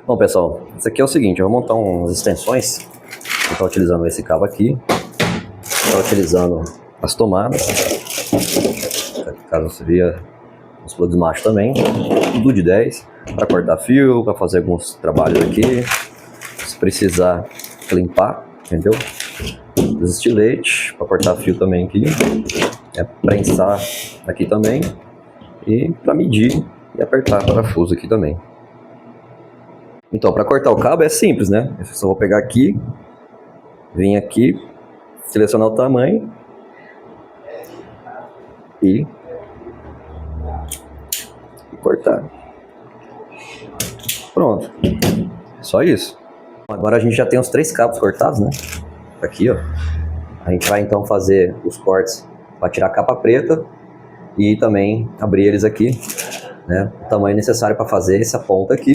Bom, pessoal, isso aqui é o seguinte, eu vou montar umas extensões. Eu estou utilizando esse cabo aqui, estou utilizando as tomadas, caso seria os plugs macho também, tudo de 10, para cortar fio, para fazer alguns trabalhos aqui, se precisar limpar, entendeu? Os estiletes, para cortar fio também aqui, prensar aqui também, e para medir e apertar parafuso aqui também. Então, para cortar o cabo é simples, né? Eu só vou pegar aqui, vir aqui, selecionar o tamanho e cortar. Pronto. Só isso. Agora a gente já tem os 3 cabos cortados, né? Aqui, ó. A gente vai então fazer os cortes para tirar a capa preta e também abrir eles aqui, né? O tamanho necessário para fazer essa ponta aqui.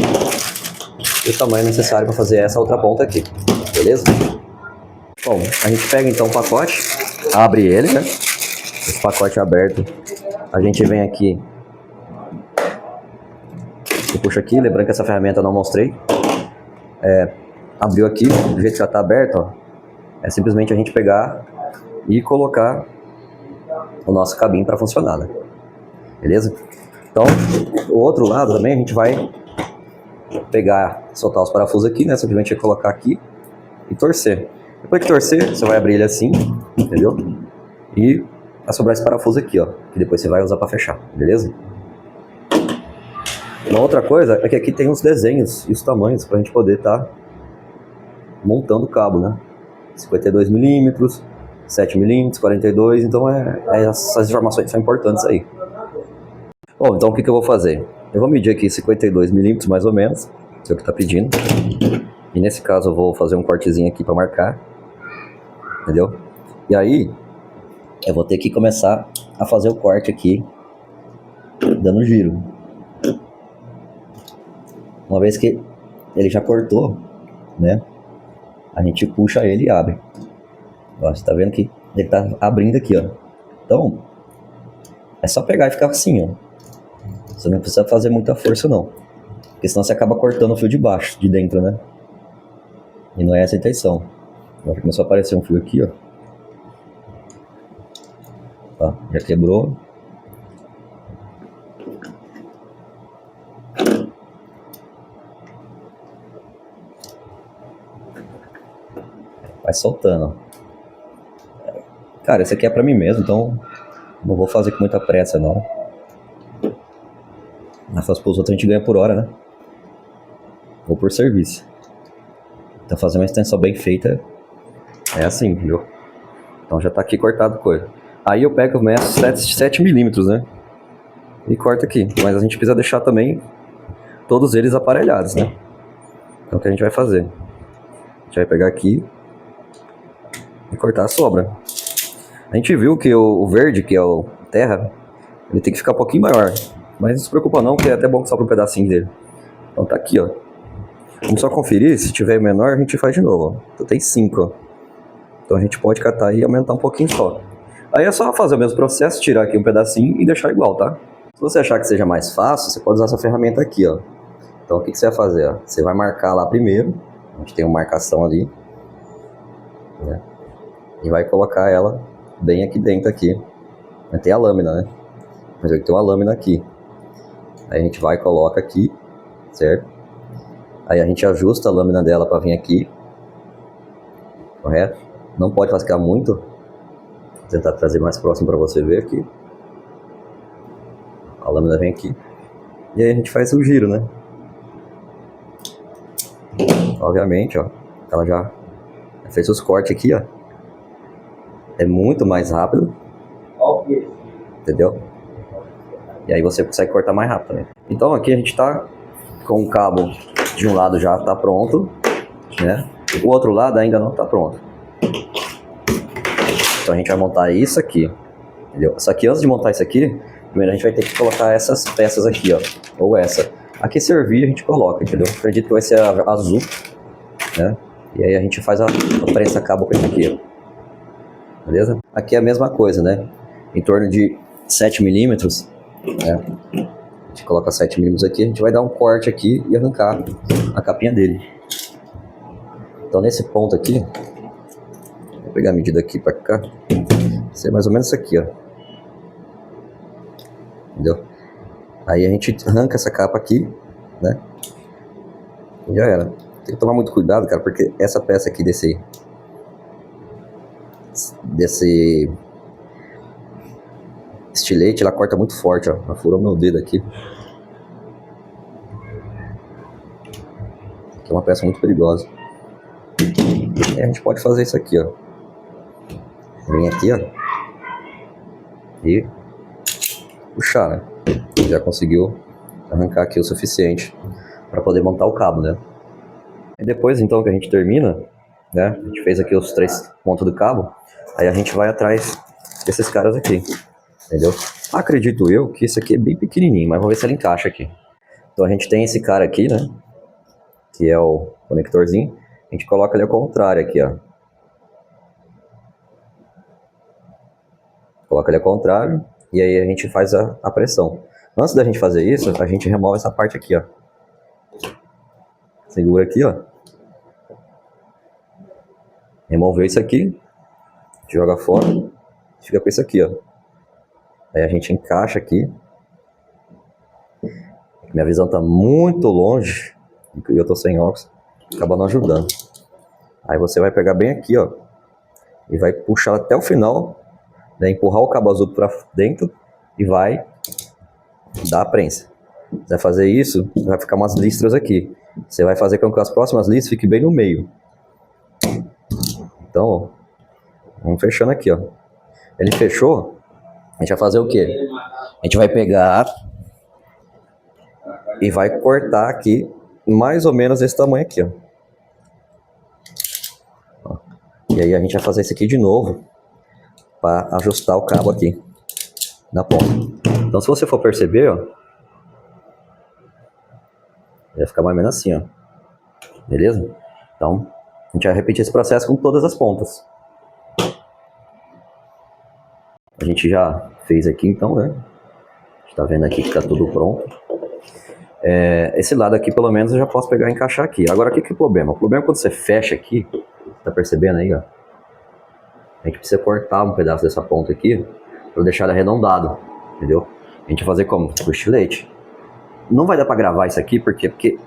E o tamanho necessário para fazer essa outra ponta aqui, beleza? Bom, a gente pega então o pacote, abre ele, né? Esse pacote aberto, a gente vem aqui e puxa aqui, lembrando que essa ferramenta eu não mostrei. Abriu aqui, do jeito que já está aberto, ó, é simplesmente a gente pegar e colocar o nosso cabinho para funcionar, né? Beleza? Então, o outro lado também a gente vai pegar, soltar os parafusos aqui, né? Simplesmente colocar aqui e torcer. Depois que torcer, você vai abrir ele assim, entendeu? E vai sobrar esse parafuso aqui, ó, que depois você vai usar para fechar, beleza? Uma outra coisa é que aqui tem os desenhos e os tamanhos para a gente poder estar montando o cabo, né? 52mm, 7mm, 42, então essas informações são importantes aí. Bom, então o que eu vou fazer? Eu vou medir aqui 52mm mais ou menos, que é o que está pedindo. E nesse caso eu vou fazer um cortezinho aqui para marcar, entendeu? E aí eu vou ter que começar a fazer o corte aqui, dando giro. Uma vez que ele já cortou, né? A gente puxa ele e abre. Ó, você tá vendo que ele tá abrindo aqui, ó. Então, é só pegar e ficar assim, ó. Você não precisa fazer muita força, não. Porque senão você acaba cortando o fio de baixo, de dentro, né? E não é essa a intenção. Agora começou a aparecer um fio aqui, ó. Tá, já quebrou. Vai soltando. Cara, esse aqui é pra mim mesmo, então não vou fazer com muita pressa, não. Mas pros outros a gente ganha por hora, né? Ou por serviço. Então fazer uma extensão bem feita é assim, viu? Então já tá aqui cortado coisa. Aí eu pego, eu meço 7mm, né? E corto aqui. Mas a gente precisa deixar também todos eles aparelhados, né? Então o que a gente vai fazer? A gente vai pegar aqui e cortar a sobra. A gente viu que o verde, que é o terra, ele tem que ficar um pouquinho maior. Mas não se preocupa não, que é até bom que sobra um pedacinho dele. Então tá aqui, ó. Vamos só conferir, se tiver menor a gente faz de novo, ó. Então tem 5, ó. Então a gente pode catar e aumentar um pouquinho só. Aí é só fazer o mesmo processo, tirar aqui um pedacinho e deixar igual, tá? Se você achar que seja mais fácil, você pode usar essa ferramenta aqui, ó. Então o que você vai fazer, ó? Você vai marcar lá primeiro, a gente tem uma marcação ali, né? E vai colocar ela bem aqui dentro aqui. Vai ter a lâmina, né? Mas vai ter uma lâmina aqui. Aí a gente vai e coloca aqui, certo? Aí a gente ajusta a lâmina dela para vir aqui, correto? Não pode ficar muito. Vou tentar trazer mais próximo para você ver aqui. A lâmina vem aqui. E aí a gente faz o giro, né? Obviamente, ó, ela já fez os cortes aqui, ó. É muito mais rápido. Entendeu? E aí você consegue cortar mais rápido também. Então aqui a gente tá com o cabo de um lado já tá pronto, né? O outro lado ainda não tá pronto. Então a gente vai montar isso aqui, entendeu? Só que antes de montar isso aqui, primeiro a gente vai ter que colocar essas peças aqui, ó. Ou essa. Aqui servir a gente coloca, entendeu? Acredito que vai ser azul, né? E aí a gente faz a prensa cabo com isso aqui, ó. Beleza? Aqui é a mesma coisa, né? Em torno de 7mm, né? A gente coloca 7mm aqui, a gente vai dar um corte aqui e arrancar a capinha dele. Então nesse ponto aqui, vou pegar a medida aqui pra cá, vai ser mais ou menos isso aqui, ó. Entendeu? Aí a gente arranca essa capa aqui, né? E já era. Tem que tomar muito cuidado, cara, porque essa peça aqui desse estilete, ela corta muito forte, ó. Ela furou meu dedo aqui. Aqui é uma peça muito perigosa. E a gente pode fazer isso aqui, ó. Vem aqui, ó. E puxar, né? Já conseguiu arrancar aqui o suficiente para poder montar o cabo, né? E depois, então, que a gente termina, né? A gente fez aqui os 3 pontos do cabo. Aí a gente vai atrás desses caras aqui, entendeu? Acredito eu que esse aqui é bem pequenininho, mas vamos ver se ele encaixa aqui. Então a gente tem esse cara aqui, né? Que é o conectorzinho. A gente coloca ele ao contrário aqui, ó. Coloca ele ao contrário e aí a gente faz a pressão. Antes da gente fazer isso, a gente remove essa parte aqui, ó. Segura aqui, ó. Removeu isso aqui. Joga fora. Fica com isso aqui, ó. Aí a gente encaixa aqui. Minha visão tá muito longe. E eu tô sem óculos. Acaba não ajudando. Aí você vai pegar bem aqui, ó. E vai puxar até o final. Né, empurrar o cabo azul para dentro. E vai dar a prensa. Você vai fazer isso, vai ficar umas listras aqui. Você vai fazer com que as próximas listras fiquem bem no meio. Então, ó, vamos fechando aqui, ó. Ele fechou, a gente vai fazer o quê? A gente vai pegar e vai cortar aqui, mais ou menos desse tamanho aqui, ó. E aí a gente vai fazer isso aqui de novo, para ajustar o cabo aqui, na ponta. Então se você for perceber, ó, vai ficar mais ou menos assim, ó. Beleza? Então, a gente vai repetir esse processo com todas as pontas. A gente já fez aqui, então, né? A gente tá vendo aqui que tá tudo pronto. Esse lado aqui, pelo menos, eu já posso pegar e encaixar aqui. Agora, o que é o problema? O problema é quando você fecha aqui, tá percebendo aí, ó? A gente precisa cortar um pedaço dessa ponta aqui, para deixar ela arredondado, entendeu? A gente vai fazer como? Com estilete. Não vai dar para gravar isso aqui, porque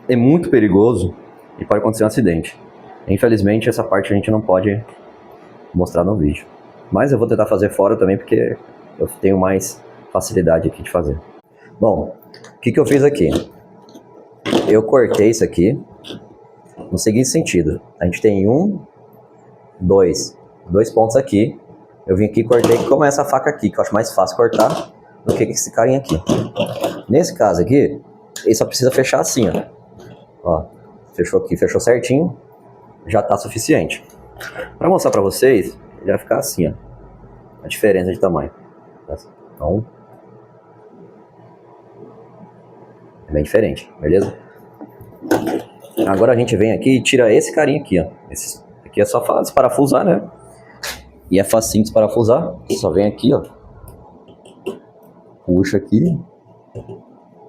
é muito perigoso e pode acontecer um acidente. Infelizmente, essa parte a gente não pode mostrar no vídeo. Mas eu vou tentar fazer fora também, porque eu tenho mais facilidade aqui de fazer. Bom, o que eu fiz aqui? Eu cortei isso aqui no seguinte sentido. A gente tem dois pontos aqui. Eu vim aqui e cortei com essa faca aqui, que eu acho mais fácil cortar do que esse carinha aqui. Nesse caso aqui, ele só precisa fechar assim, ó. Ó, fechou aqui, fechou certinho. Já tá suficiente. Para mostrar para vocês, ele vai ficar assim, ó. A diferença de tamanho. Então, é bem diferente, beleza? Agora a gente vem aqui e tira esse carinha aqui, ó. Esse aqui é só desparafusar, né? E é facinho de desparafusar. Só vem aqui, ó. Puxa aqui.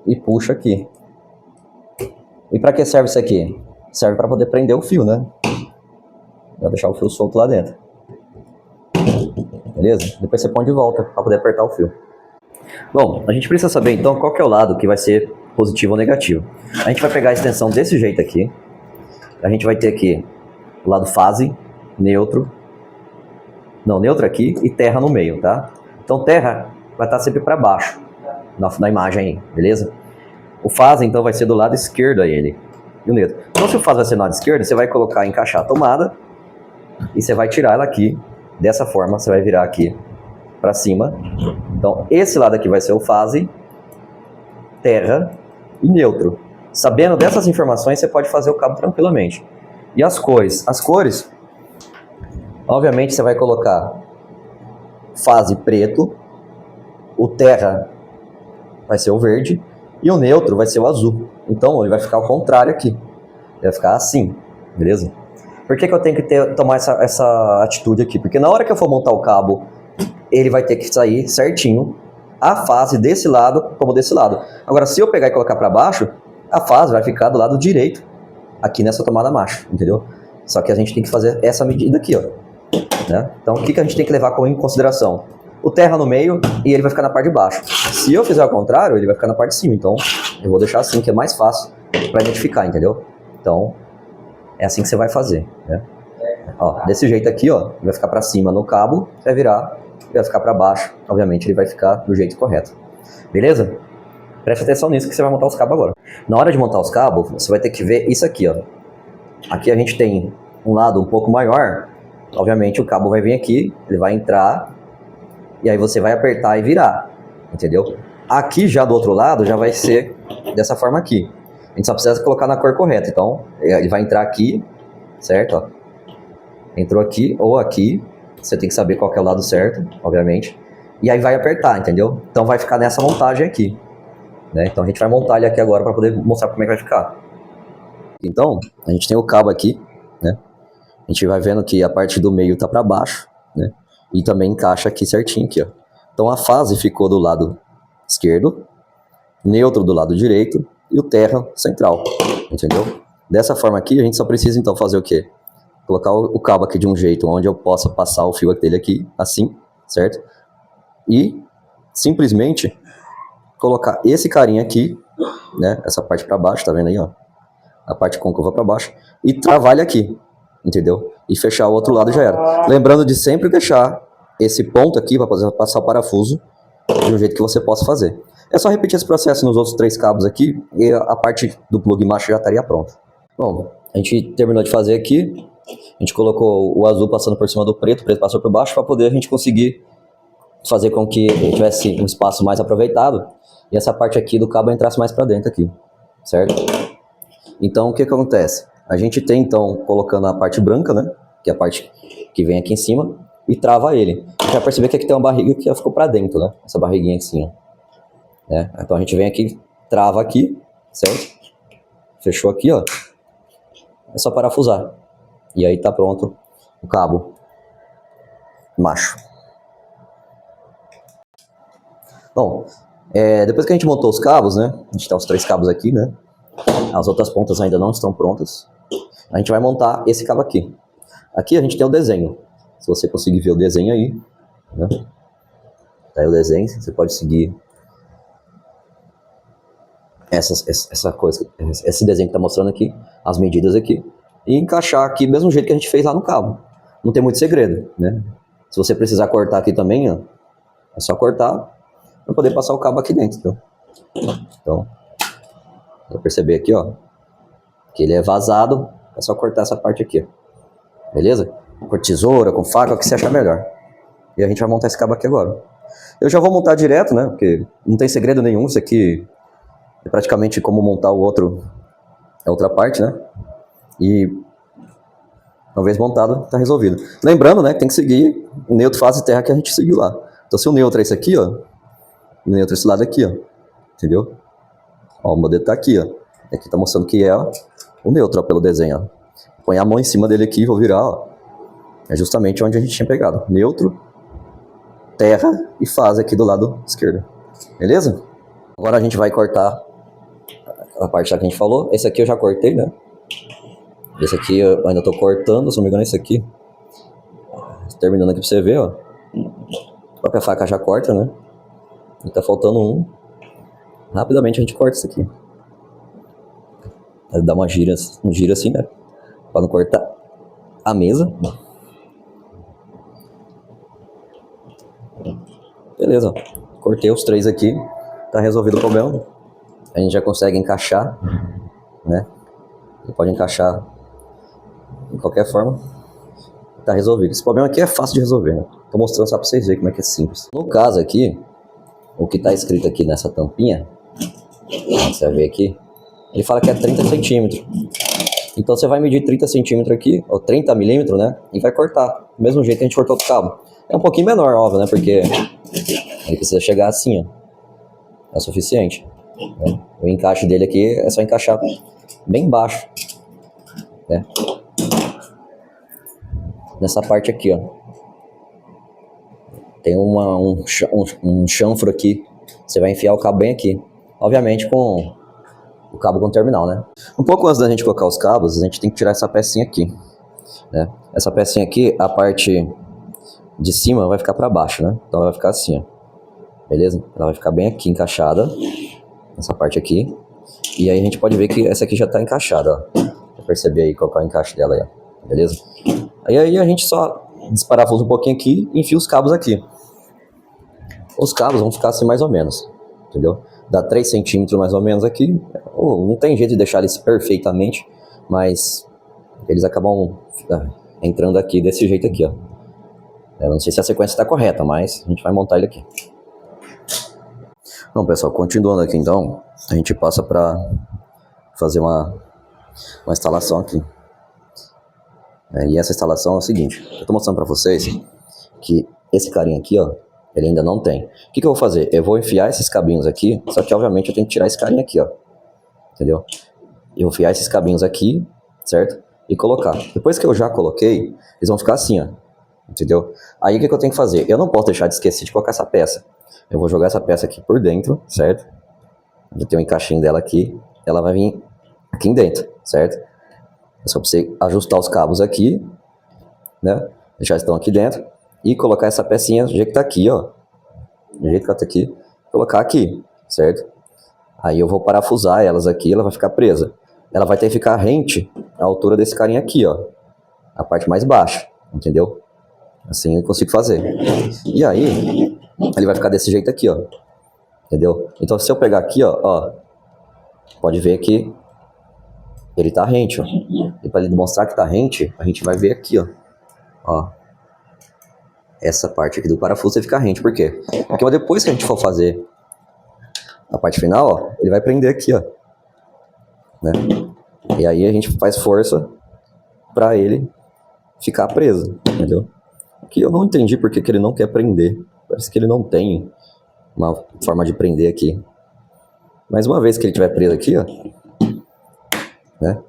E puxa aqui. E para que serve isso aqui? Serve para poder prender o fio, né? Vai deixar o fio solto lá dentro. Beleza? Depois você põe de volta para poder apertar o fio. Bom, a gente precisa saber então qual que é o lado que vai ser positivo ou negativo. A gente vai pegar a extensão desse jeito aqui. A gente vai ter aqui o lado fase, neutro. Não, neutro aqui e terra no meio, tá? Então terra vai estar sempre para baixo na imagem aí, beleza? O fase então vai ser do lado esquerdo a ele. E o neutro. Então se o fase vai ser do lado esquerdo, você vai colocar, encaixar a tomada e você vai tirar ela aqui. Dessa forma, você vai virar aqui para cima. Então, esse lado aqui vai ser o fase, terra e neutro. Sabendo dessas informações, você pode fazer o cabo tranquilamente. E as cores? As cores, obviamente, você vai colocar fase preto, o terra vai ser o verde e o neutro vai ser o azul. Então, ele vai ficar ao contrário aqui. Ele vai ficar assim, beleza? Por que eu tenho que tomar essa atitude aqui? Porque na hora que eu for montar o cabo, ele vai ter que sair certinho a fase desse lado como desse lado. Agora, se eu pegar e colocar para baixo, a fase vai ficar do lado direito, aqui nessa tomada macho, entendeu? Só que a gente tem que fazer essa medida aqui, ó. Né? Então, o que a gente tem que levar em consideração? O terra no meio e ele vai ficar na parte de baixo. Se eu fizer ao contrário, ele vai ficar na parte de cima. Então, eu vou deixar assim, que é mais fácil para identificar, entendeu? Então, é assim que você vai fazer, né? Ó, desse jeito aqui, ó, vai ficar para cima no cabo, vai virar, vai ficar para baixo. Obviamente, ele vai ficar do jeito correto. Beleza? Preste atenção nisso que você vai montar os cabos agora. Na hora de montar os cabos, você vai ter que ver isso aqui, ó. Aqui a gente tem um lado um pouco maior. Obviamente, o cabo vai vir aqui, ele vai entrar, e aí você vai apertar e virar, entendeu? Aqui já do outro lado, já vai ser dessa forma aqui. A gente só precisa colocar na cor correta. Então, ele vai entrar aqui, certo? Ó. Entrou aqui ou aqui. Você tem que saber qual que é o lado certo, obviamente. E aí vai apertar, entendeu? Então vai ficar nessa montagem aqui. Né? Então a gente vai montar ele aqui agora para poder mostrar como é que vai ficar. Então, a gente tem o cabo aqui, né? A gente vai vendo que a parte do meio tá para baixo, né? E também encaixa aqui certinho aqui, ó. Então a fase ficou do lado esquerdo, neutro do lado direito e o terra central, entendeu? Dessa forma aqui, a gente só precisa então fazer o quê? Colocar o cabo aqui de um jeito onde eu possa passar o fio dele aqui, assim, certo? E simplesmente colocar esse carinha aqui, né? Essa parte para baixo, tá vendo aí, ó? A parte côncava para baixo e travar ele aqui, entendeu? E fechar o outro lado já era. Lembrando de sempre deixar esse ponto aqui para poder passar o parafuso de um jeito que você possa fazer. É só repetir esse processo nos outros 3 cabos aqui e a parte do plug macho já estaria pronta. Bom, a gente terminou de fazer aqui. A gente colocou o azul passando por cima do preto, o preto passou por baixo para poder a gente conseguir fazer com que tivesse um espaço mais aproveitado e essa parte aqui do cabo entrasse mais para dentro aqui, certo? Então, o que acontece? A gente tem, então, colocando a parte branca, né? Que é a parte que vem aqui em cima, e trava ele. A gente vai perceber que aqui tem uma barriga que já ficou para dentro, né? Essa barriguinha assim, ó. Né? Então, a gente vem aqui, trava aqui, certo? Fechou aqui, ó. É só parafusar. E aí tá pronto o cabo macho. Bom, depois que a gente montou os cabos, né? A gente tem os 3 cabos aqui, né? As outras pontas ainda não estão prontas. A gente vai montar esse cabo aqui. Aqui a gente tem o desenho. Se você conseguir ver o desenho aí, né? Tá aí o desenho, você pode seguir essa coisa, esse desenho que tá mostrando aqui, as medidas aqui, e encaixar aqui do mesmo jeito que a gente fez lá no cabo. Não tem muito segredo, né? Se você precisar cortar aqui também, ó, é só cortar para poder passar o cabo aqui dentro, entendeu? Então, vai perceber aqui, ó, que ele é vazado, é só cortar essa parte aqui, ó. Beleza? Com tesoura, com faca, o que você achar melhor. E a gente vai montar esse cabo aqui agora. Eu já vou montar direto, né? Porque não tem segredo nenhum, isso aqui é praticamente como montar o outro, a outra parte, né? E uma vez montado, tá resolvido. Lembrando, né, que tem que seguir o neutro, fase e terra que a gente seguiu lá. Então se o neutro é esse aqui, ó, o neutro é esse lado aqui, ó, entendeu? Ó, o modelo tá aqui, ó. Aqui tá mostrando que é o neutro, ó, pelo desenho, ó. Põe a mão em cima dele aqui e vou virar, ó. É justamente onde a gente tinha pegado. Neutro, terra e fase aqui do lado esquerdo. Beleza? Agora a gente vai cortar a parte lá que a gente falou. Esse aqui eu já cortei, né? Esse aqui eu ainda tô cortando, se não me engano é esse aqui. Terminando aqui pra você ver, ó. A própria faca já corta, né? E tá faltando um. Rapidamente a gente corta isso aqui. Dá um giro assim, né? Pra não cortar a mesa. Beleza, ó. Cortei os 3 aqui. Tá resolvido o problema. A gente já consegue encaixar, né? Você pode encaixar de qualquer forma. Tá resolvido. Esse problema aqui é fácil de resolver, né? Tô mostrando só pra vocês verem como é que é simples. No caso aqui, o que tá escrito aqui nessa tampinha, você vai ver aqui, ele fala que é 30 centímetros. Então você vai medir 30 centímetros aqui, ou 30 milímetros, né? E vai cortar. Do mesmo jeito que a gente cortou o cabo. É um pouquinho menor, óbvio, né? Porque ele precisa chegar assim, ó. É o suficiente. Né? O encaixe dele aqui é só encaixar bem baixo, né? Nessa parte aqui, ó. tem um chanfro aqui. Você vai enfiar o cabo bem aqui. Obviamente com o cabo com terminal, né? Um pouco antes da gente colocar os cabos, a gente tem que tirar essa pecinha aqui, né? Essa pecinha aqui, a parte de cima vai ficar para baixo, né? Então ela vai ficar assim, ó. Beleza? Ela vai ficar bem aqui encaixada, essa parte aqui. E aí a gente pode ver que essa aqui já tá encaixada, ó. Pra perceber aí qual é o encaixe dela aí, ó. Beleza? Aí a gente só desparafusa um pouquinho aqui e enfia os cabos aqui. Os cabos vão ficar assim mais ou menos, entendeu? Dá 3 centímetros mais ou menos aqui. Não tem jeito de deixar eles perfeitamente, mas eles acabam entrando aqui desse jeito aqui, ó. Eu não sei se a sequência está correta, mas a gente vai montar ele aqui. Bom, pessoal, continuando aqui então, a gente passa para fazer uma instalação aqui. E essa instalação é o seguinte, eu estou mostrando para vocês que esse carinha aqui, ó, ele ainda não tem. O que eu vou fazer? Eu vou enfiar esses cabinhos aqui, só que obviamente eu tenho que tirar esse carinha aqui, ó. Entendeu? Eu vou enfiar esses cabinhos aqui, certo? E colocar. Depois que eu já coloquei, eles vão ficar assim, ó. Entendeu? Aí o que eu tenho que fazer? Eu não posso deixar de esquecer de colocar essa peça. Eu vou jogar essa peça aqui por dentro, certo? Já tem um encaixinho dela aqui. Ela vai vir aqui dentro, certo? É só pra você ajustar os cabos aqui, né? Já estão aqui dentro. E colocar essa pecinha do jeito que tá aqui, ó. Do jeito que ela tá aqui. Colocar aqui, certo? Aí eu vou parafusar elas aqui, ela vai ficar presa. Ela vai ter que ficar rente à altura desse carinha aqui, ó. A parte mais baixa, entendeu? Assim eu consigo fazer. E aí, ele vai ficar desse jeito aqui, ó. Entendeu? Então se eu pegar aqui, ó, pode ver que ele tá rente, ó. E para ele demonstrar que tá rente, a gente vai ver aqui, ó. Essa parte aqui do parafuso vai ficar rente. Por quê? Porque depois que a gente for fazer a parte final, ó, ele vai prender aqui, ó. Né? E aí a gente faz força para ele ficar preso, entendeu? Aqui eu não entendi porque que ele não quer prender. Parece que ele não tem uma forma de prender aqui. Mas uma vez que ele estiver preso aqui, ó, né?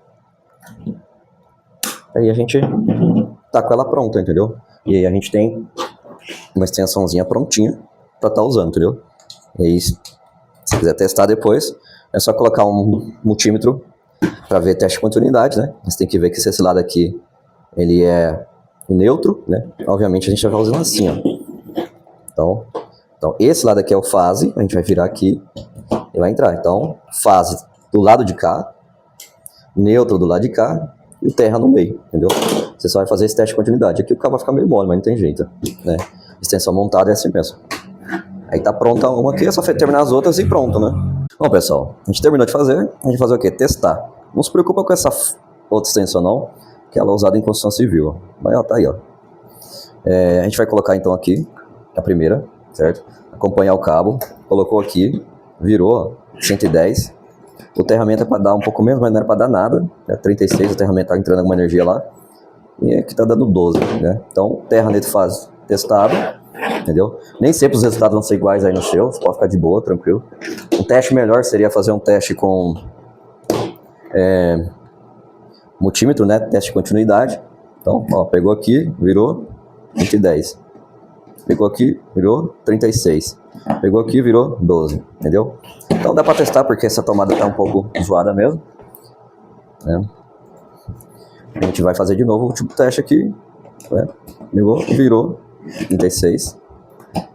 Aí a gente tá com ela pronta, entendeu? E aí a gente tem uma extensãozinha prontinha para estar usando, entendeu? E aí, se quiser testar depois, é só colocar um multímetro para ver teste de continuidade, né? Você tem que ver que esse lado aqui, ele é neutro, né? Obviamente a gente vai usando assim, ó. Então esse lado aqui é o fase, a gente vai virar aqui e vai entrar. Então, fase do lado de cá, neutro do lado de cá e o terra no meio, entendeu? Você só vai fazer esse teste de continuidade. Aqui o cabo vai ficar meio mole, mas não tem jeito, né? Extensão montada é assim mesmo. Aí tá pronta uma aqui, é só terminar as outras e pronto, né? Bom, pessoal, a gente terminou de fazer, a gente vai fazer o quê? Testar. Não se preocupa com essa outra extensão não, que ela é usada em construção civil, ó. Mas ó, tá aí, ó. A gente vai colocar então aqui, a primeira, certo? Acompanhar o cabo, colocou aqui, virou, ó, 110. O aterramento é para dar um pouco menos, mas não era para dar nada. É 36, o aterramento tá entrando alguma energia lá. E aqui tá dando 12, né? Então, terra nele fase testado, entendeu? Nem sempre os resultados vão ser iguais aí no seu, você pode ficar de boa, tranquilo. Um teste melhor seria fazer um teste com multímetro, né? Teste de continuidade. Então, ó, pegou aqui, virou 110. Pegou aqui, virou 36. Pegou aqui, virou 12, entendeu? Então dá para testar porque essa tomada tá um pouco zoada mesmo, né? A gente vai fazer de novo o último teste aqui, né? Pegou, virou 36.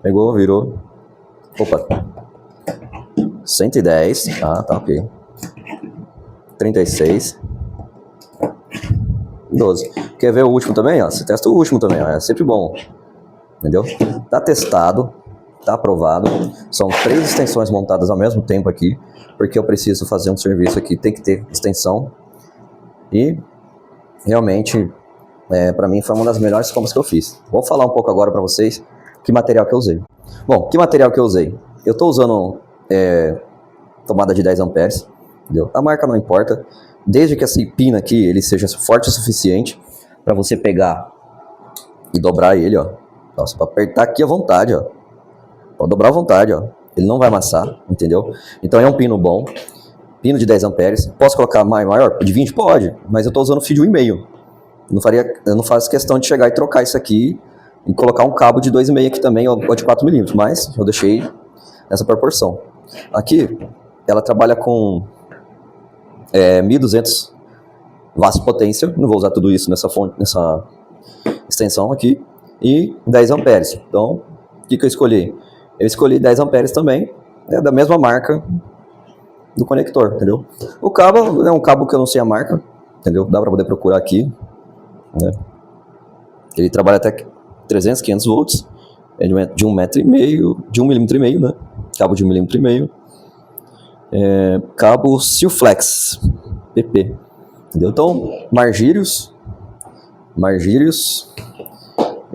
Pegou, virou, opa, 110, tá ok. 36, 12. Quer ver o último também? Ó? Você testa o último também, ó. É sempre bom, entendeu? Tá testado, tá aprovado. São 3 extensões montadas ao mesmo tempo aqui, porque eu preciso fazer um serviço aqui, tem que ter extensão. E realmente, para mim foi uma das melhores compras que eu fiz. Vou falar um pouco agora para vocês que material que eu usei. Bom, que material que eu usei? Eu tô usando tomada de 10 amperes, entendeu? A marca não importa, desde que essa pina aqui ele seja forte o suficiente para você pegar e dobrar ele, ó. Nossa, para apertar aqui à vontade, ó. Pode dobrar à vontade, ó. Ele não vai amassar, entendeu? Então é um pino bom, pino de 10 amperes. Posso colocar maior? De 20? Pode, mas eu tô usando fio de 1,5. Eu não faço questão de chegar e trocar isso aqui e colocar um cabo de 2,5 aqui também, ou de 4 milímetros, mas eu deixei nessa proporção. Aqui, ela trabalha com 1.200 watts de potência, não vou usar tudo isso nessa extensão aqui, e 10 amperes. Então, o que eu escolhi? Eu escolhi 10 amperes também, da mesma marca do conector, entendeu? O cabo é um cabo que eu não sei a marca, entendeu? Dá para poder procurar aqui, né? Ele trabalha até 300, 500 volts, é de 1,5 m, de 1,5 mm, né? Cabo de 1,5 mm. Cabo Silflex PP, entendeu? Então, Margírios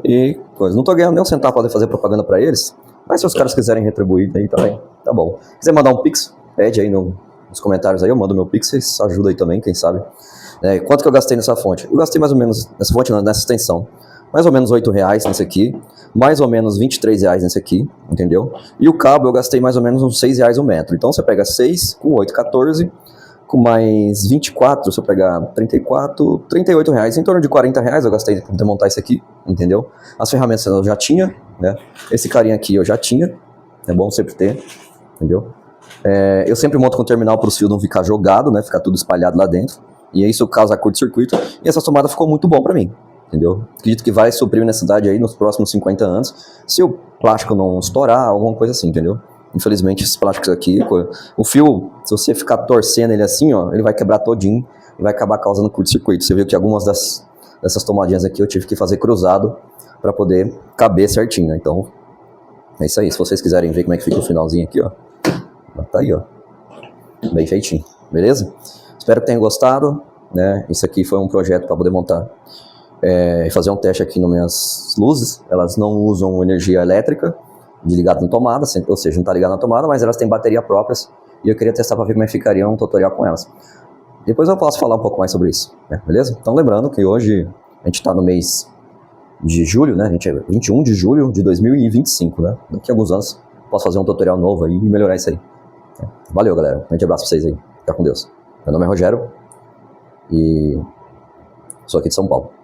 e coisa. Não tô ganhando nem um centavo para poder fazer propaganda para eles, mas se os caras quiserem retribuir aí também, tá bom. Se quiser mandar um pix, pede aí nos comentários aí, eu mando meu pix, vocês ajudam aí também, quem sabe. Quanto que eu gastei nessa fonte? Eu gastei mais ou menos, nessa fonte não, nessa extensão, mais ou menos R$8 nesse aqui, mais ou menos R$23 nesse aqui, entendeu? E o cabo eu gastei mais ou menos uns R$6 o metro. Então você pega 6 com 8, 14, com mais 24, se eu pegar 34, R$38, em torno de R$40 eu gastei para montar isso aqui, entendeu? As ferramentas eu já tinha, né? Esse carinha aqui eu já tinha, é bom sempre ter, entendeu? Eu sempre monto com o terminal para os fios não ficar jogado, né? Ficar tudo espalhado lá dentro. E isso causa curto-circuito. E essa tomada ficou muito bom para mim, entendeu? Acredito que vai suprir minha necessidade aí nos próximos 50 anos, se o plástico não estourar, alguma coisa assim, entendeu? Infelizmente, esses plásticos aqui, o fio, se você ficar torcendo ele assim, ó, ele vai quebrar todinho e vai acabar causando curto-circuito. Você viu que algumas dessas tomadinhas aqui eu tive que fazer cruzado para poder caber certinho, né? Então, é isso aí. Se vocês quiserem ver como é que fica o finalzinho aqui, ó, tá aí, ó, bem feitinho, beleza? Espero que tenham gostado, né? Isso aqui foi um projeto para poder montar e fazer um teste aqui nas minhas luzes. Elas não usam energia elétrica de ligado na tomada, ou seja, não está ligado na tomada, mas elas têm bateria próprias e eu queria testar para ver como é que ficaria um tutorial com elas. Depois eu posso falar um pouco mais sobre isso, né? Beleza? Então lembrando que hoje a gente está no mês de julho, né? A gente é 21 de julho de 2025, né? Daqui a alguns anos posso fazer um tutorial novo aí e melhorar isso aí. Valeu, galera. Um grande abraço pra vocês aí. Fica com Deus. Meu nome é Rogério e sou aqui de São Paulo.